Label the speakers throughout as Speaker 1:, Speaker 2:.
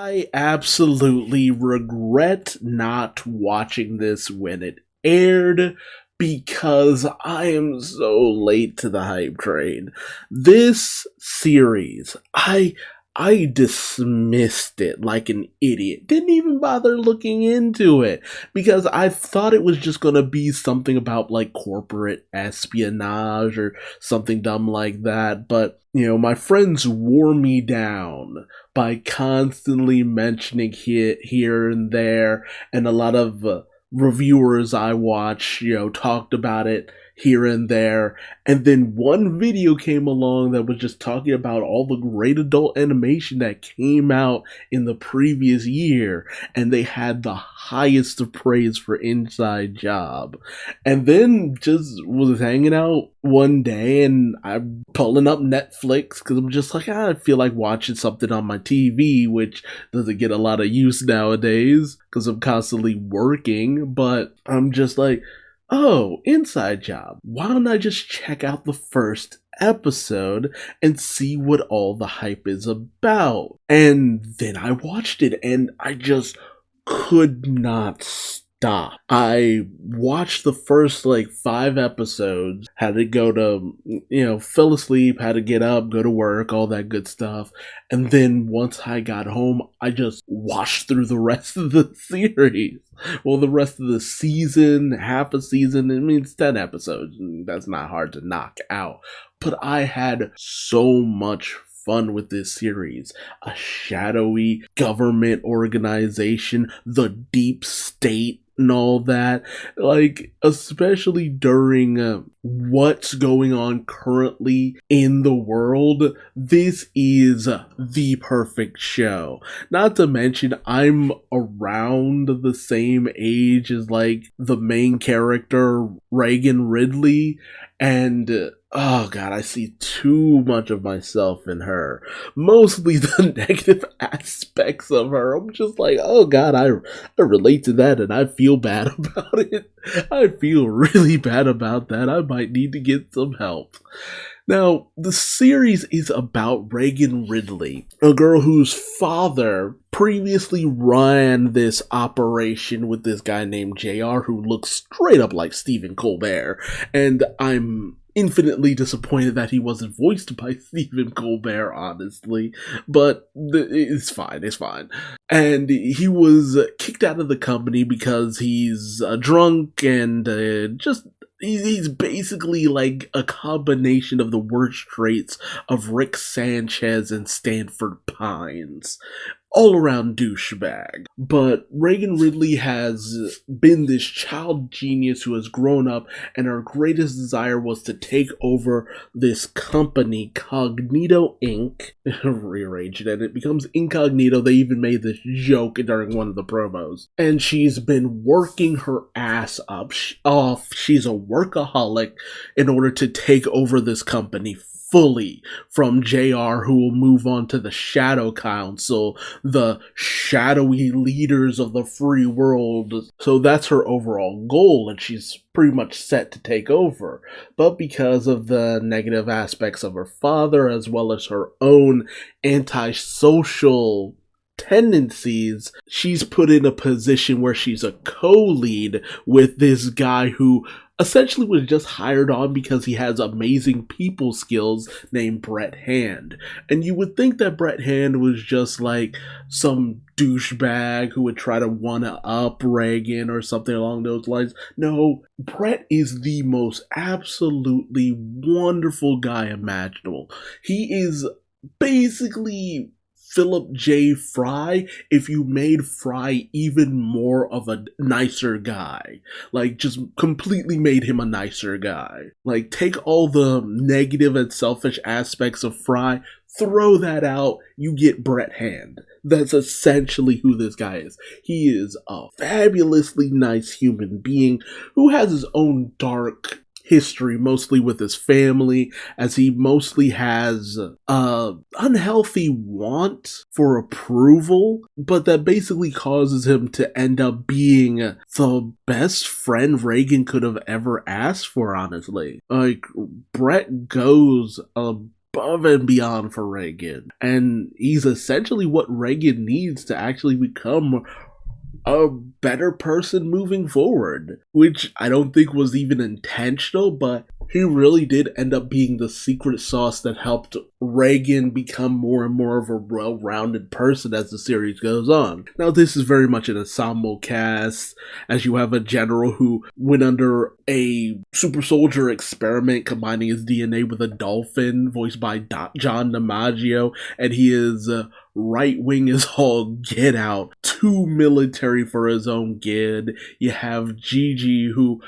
Speaker 1: I absolutely regret not watching this when it aired because I am so late to the hype train. This series, I dismissed it like an idiot. Didn't even bother looking into it because I thought it was just going to be something about like corporate espionage or something dumb like that, but my friends wore me down by constantly mentioning here and there, and a lot of reviewers I watch, talked about it here and there. And then one video came along that was just talking about all the great adult animation that came out in the previous year, and they had the highest of praise for Inside Job. And then just was hanging out one day, and I'm pulling up Netflix because I'm just like, I feel like watching something on my TV, which doesn't get a lot of use nowadays because I'm constantly working. But I'm just like, oh, Inside Job. Why don't I just check out the first episode and see what all the hype is about? And then I watched it and I just could not stop. I watched the first like 5 episodes, had to go to, fell asleep, had to get up, go to work, all that good stuff. And then once I got home, I just watched through the rest of the series. Well, the rest of the season, half a season, I mean, it's 10 episodes. That's not hard to knock out. But I had so much fun with this series. A shadowy government organization, the deep state, and all that, like, especially during what's going on currently in the world. This is the perfect show. Not to mention, I'm around the same age as like the main character, Reagan Ridley, and oh god, I see too much of myself in her. Mostly the negative aspects of her. I'm just like, oh god, I relate to that and I feel bad about it. I feel really bad about that. I might need to get some help. Now, the series is about Reagan Ridley, a girl whose father previously ran this operation with this guy named JR, who looks straight up like Stephen Colbert, and I'm infinitely disappointed that he wasn't voiced by Stephen Colbert, honestly, but it's fine. And he was kicked out of the company because he's drunk and he's basically like a combination of the worst traits of Rick Sanchez and Stanford Pines. All around douchebag. But Reagan Ridley has been this child genius who has grown up, and her greatest desire was to take over this company, Cognito Inc. Rearrange it, and it becomes Incognito. They even made this joke during one of the promos. And she's been working her ass off. She's a workaholic in order to take over this company fully from JR, who will move on to the Shadow Council, the shadowy leaders of the free world. So that's her overall goal, and she's pretty much set to take over. But because of the negative aspects of her father, as well as her own antisocial tendencies, she's put in a position where she's a co-lead with this guy who essentially was just hired on because he has amazing people skills, named Brett Hand. And you would think that Brett Hand was just like some douchebag who would try to one-up Reagan or something along those lines. No, Brett is the most absolutely wonderful guy imaginable. He is basically Philip J. Fry if you made Fry even more of a nicer guy. Like, just completely made him a nicer guy. Like, take all the negative and selfish aspects of Fry, throw that out, you get Brett Hand. That's essentially who this guy is. He is a fabulously nice human being who has his own dark history, mostly with his family, as he mostly has unhealthy want for approval, but that basically causes him to end up being the best friend Reagan could have ever asked for, honestly. Like, Brett goes above and beyond for Reagan. And he's essentially what Reagan needs to actually become a better person moving forward, which I don't think was even intentional, but he really did end up being the secret sauce that helped Reagan become more and more of a well-rounded person as the series goes on. Now, this is very much an ensemble cast, as you have a general who went under a super soldier experiment combining his DNA with a dolphin, voiced by John DiMaggio, and he is right wing is all get out, too military for his own good. You have Gigi, who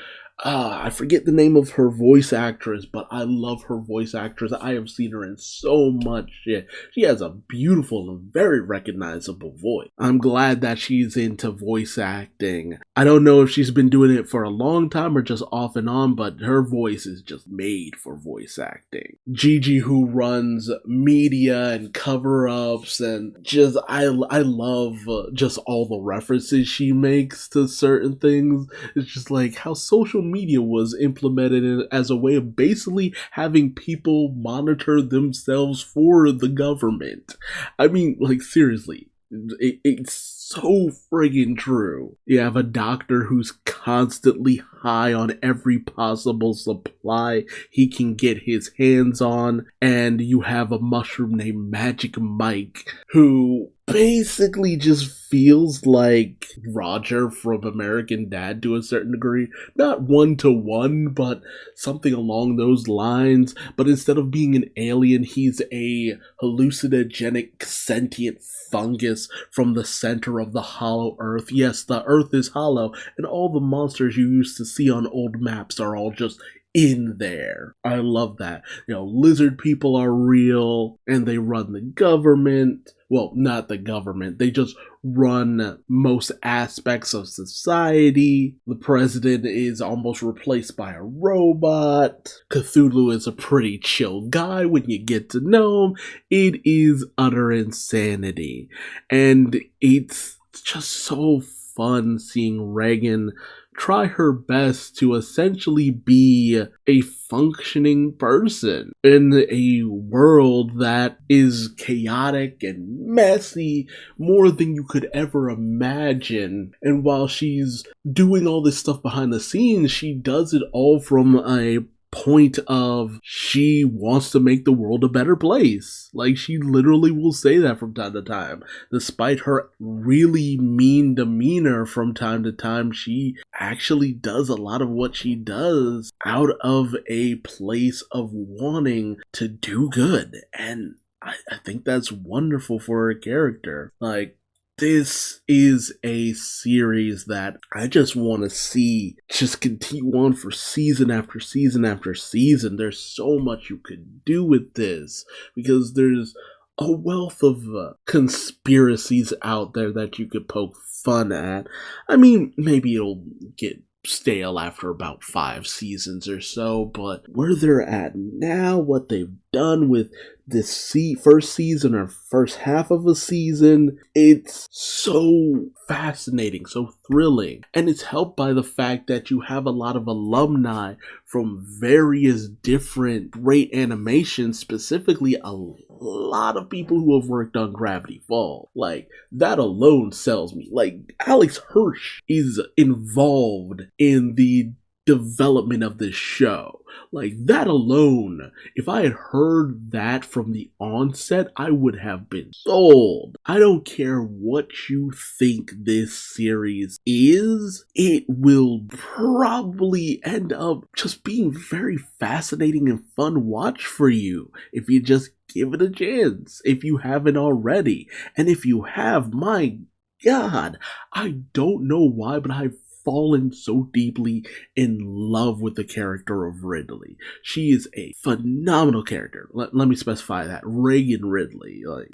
Speaker 1: I forget the name of her voice actress, but I love her voice actress. I have seen her in so much shit. She has a beautiful and very recognizable voice. I'm glad that she's into voice acting. I don't know if she's been doing it for a long time or just off and on, but her voice is just made for voice acting. Gigi, who runs media and cover-ups, and just I love just all the references she makes to certain things. It's just like how social media was implemented as a way of basically having people monitor themselves for the government. I mean, like, seriously, it's so friggin' true. You have a doctor who's constantly high on every possible supply he can get his hands on, and you have a mushroom named Magic Mike who basically just feels like Roger from American Dad to a certain degree. Not one-to-one, but something along those lines. But instead of being an alien, he's a hallucinogenic sentient fungus from the center of the hollow Earth. Yes, the Earth is hollow, and all the monsters you used to see on old maps are all just in there. I love that. You know, lizard people are real, and they run the government. Well, not the government. They just run most aspects of society. The president is almost replaced by a robot. Cthulhu is a pretty chill guy when you get to know him. It is utter insanity. And it's just so fun seeing Reagan try her best to essentially be a functioning person in a world that is chaotic and messy more than you could ever imagine. And while she's doing all this stuff behind the scenes, she does it all from a point of she wants to make the world a better place. Like, she literally will say that from time to time. Despite her really mean demeanor from time to time, she actually does a lot of what she does out of a place of wanting to do good. And I think that's wonderful for her character. Like, this is a series that I just want to see just continue on for season after season after season. There's so much you could do with this because there's a wealth of conspiracies out there that you could poke fun at. I mean, maybe it'll get stale after about 5 seasons or so, but where they're at now, what they've done with this first season or first half of a season, it's so fascinating, so thrilling, and it's helped by the fact that you have a lot of alumni from various different great animations, specifically a lot of people who have worked on Gravity Falls. Like, that alone sells me. Like, Alex Hirsch is involved in the development of this show. Like, that alone, if I had heard that from the onset, I would have been sold. I don't care what you think this series is, it will probably end up just being very fascinating and fun watch for you if you just give it a chance, if you haven't already. And if you have, my God, I don't know why, but I've fallen so deeply in love with the character of Ridley. She is a phenomenal character. Let me specify that. Reagan Ridley. Like,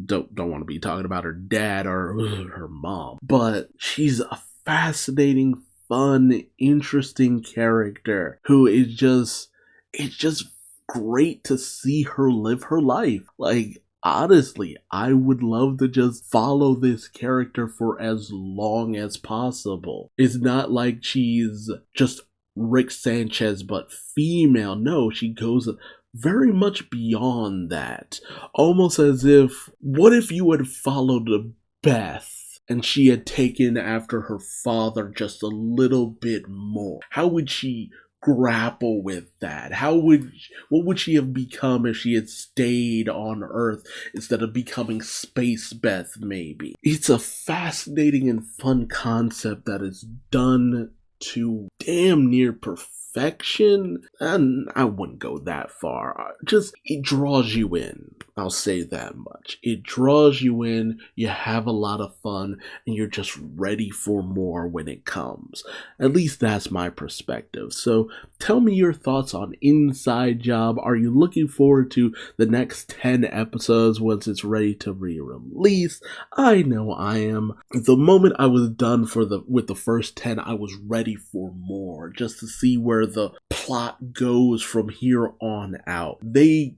Speaker 1: don't want to be talking about her dad or her mom, but she's a fascinating, fun, interesting character who is just, it's just great to see her live her life. Like, honestly, I would love to just follow this character for as long as possible. It's not like she's just Rick Sanchez but female. No, she goes very much beyond that. Almost as if, what if you had followed Beth and she had taken after her father just a little bit more? How would she grapple with that? What would she have become if she had stayed on Earth instead of becoming Space Beth, maybe? It's a fascinating and fun concept that is done to damn near perfection, and I wouldn't go that far. Just, it draws you in. I'll say that much. It draws you in, you have a lot of fun, and you're just ready for more when it comes. At least that's my perspective. So tell me your thoughts on Inside Job. Are you looking forward to the next 10 episodes once it's ready to re-release? I know I am. The moment I was done with the first 10, I was ready for more, just to see where the plot goes from here on out. They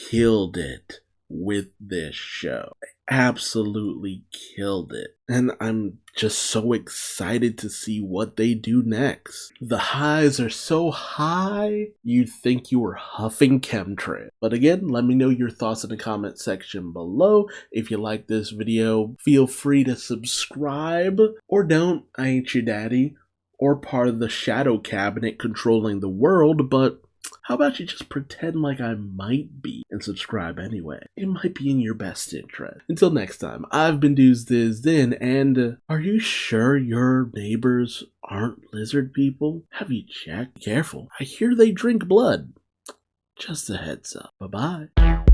Speaker 1: killed it with this show. Absolutely killed it. And I'm just so excited to see what they do next. The highs are so high, you'd think you were huffing chemtrail. But again, let me know your thoughts in the comment section below. If you like this video, feel free to subscribe. Or don't, I ain't your daddy. Or part of the shadow cabinet controlling the world, but how about you just pretend like I might be and subscribe anyway? It might be in your best interest. Until next time, I've been Duuz-Diz-Din, and are you sure your neighbors aren't lizard people? Have you checked? Be careful. I hear they drink blood. Just a heads up. Bye-bye.